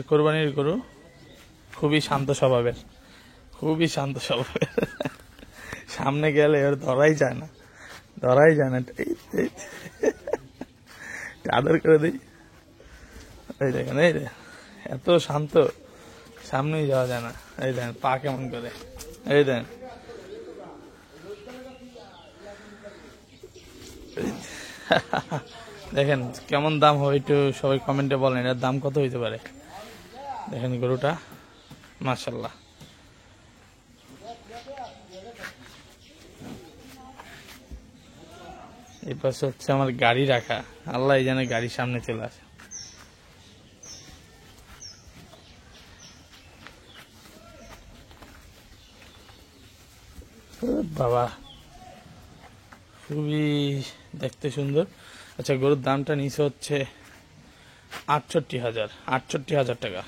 কোরবানির গরু খুবই শান্ত স্বভাবের, খুবই শান্ত স্বভাবের। সামনে গেলে ওর ধরাই যায় না, ধরাই যায় না। আদর করে দিই, এই দেখেন, এই রে এত শান্ত, সামনেই যাওয়া যায় না। এই দেখেন পা কেমন করে, এই দেখেন। দেখেন কেমন দাম হবে, একটু সবাই কমেন্টে বলেন এর দাম কত হইতে পারে। দেখেন গরুটা, মাশাআল্লাহ। এই পাশে হচ্ছে আমার গাড়ি রাখা, আল্লাহ জানে গাড়ির সামনে চলে আসে। বাবা খুবই দেখতে সুন্দর। আচ্ছা, গরুর দামটা নিচে হচ্ছে 68,000 টাকা।